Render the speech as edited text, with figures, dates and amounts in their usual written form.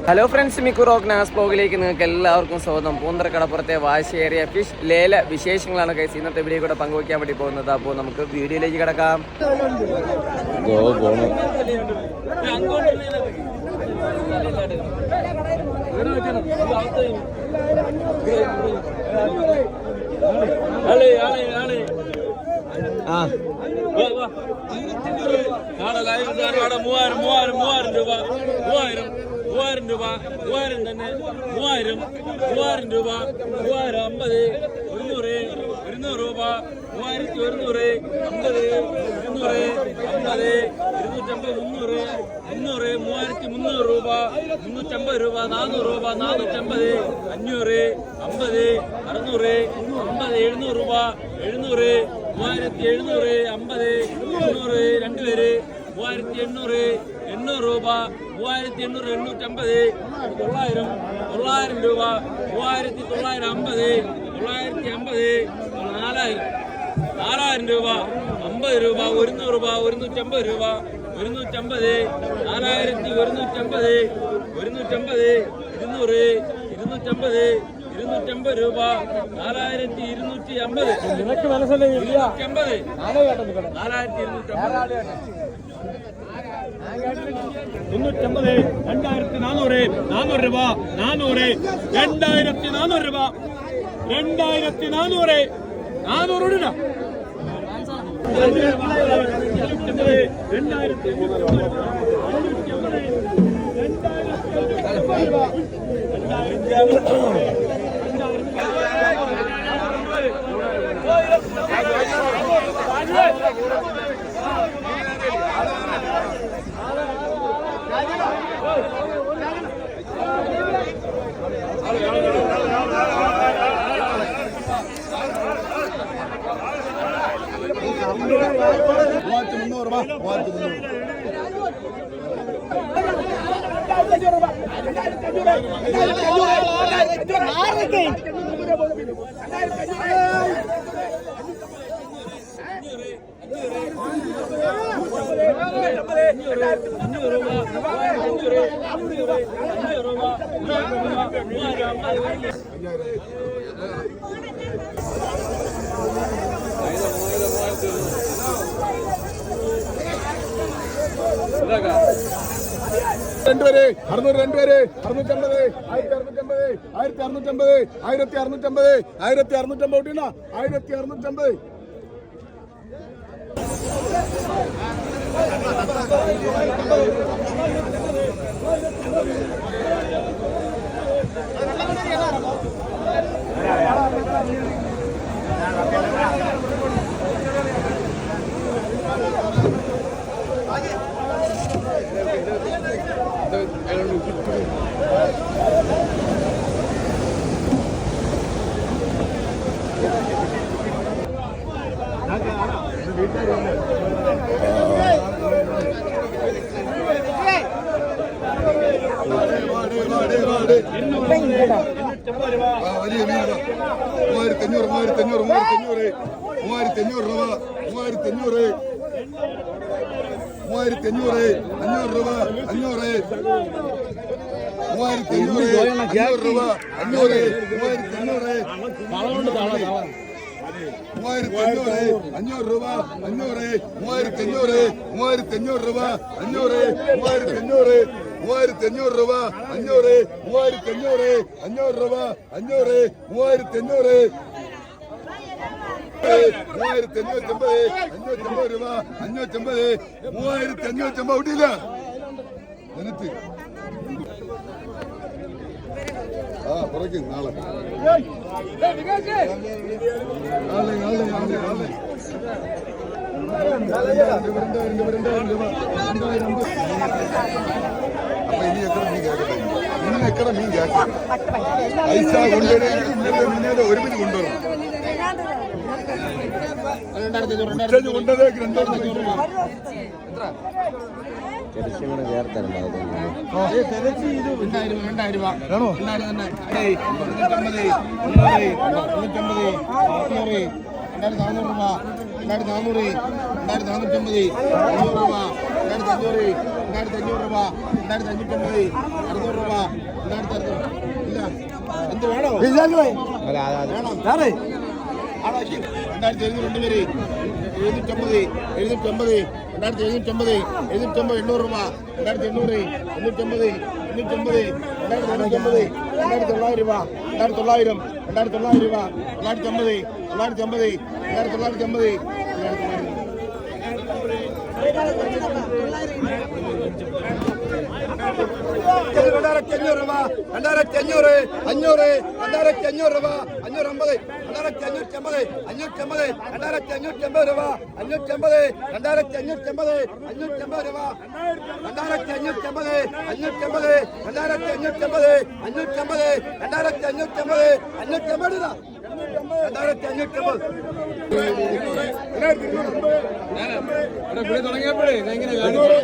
Hello friends, Miku rock നാസ് ബ്ലോഗിലേക്ക് നിങ്ങൾക്ക് എല്ലാവർക്കും സ്വാഗതം. പൂന്തറ കടപ്പുറത്തെ വാശിയേറിയ ഫിഷ് ലേല വിശേഷങ്ങളാണ് ഗൈസ് ഇന്നത്തെ വീഡിയോ കൂടെ പങ്കുവയ്ക്കാൻ വേണ്ടി പോകുന്നത്. അപ്പോൾ നമുക്ക് വീഡിയോയിലേക്ക് കിടക്കാം. മൂവായിരം രൂപ തന്നെ 3000 രൂപ 50 100 രൂപ 1100 50 250 250 300 3300 രൂപ 350 രൂപ 400 രൂപ 450 500 50 600 50 700 രൂപ 700 3700 50 300 രണ്ടുപേര് 3800 രൂപ 3800 850 900 രൂപ 3950 950 4000 രൂപ 50 രൂപ 100 രൂപ 150 രൂപ 150 4150 250 250 രൂപ 4250 350 2400 രൂപ 400 2400 രൂപ 2400 രണ്ടുപേര് 600 രണ്ടുപേര് 650 1650 1650 1650 1650 1650 കുറയ്ക്കും നാളെ അപ്പൊ ഇനി എത്ര മീൻ കേൾക്കട്ടെ പൈസ കൊണ്ടുവരുന്ന മീനേത് ഒരുമിച്ച് കൊണ്ടുവരണം കൊണ്ടതേക്ക് 2500 രൂപ രൂപ 2400 2450 രൂപ 2450 തുടങ്ങിയപ്പോഴേ എങ്ങനെ രൂപ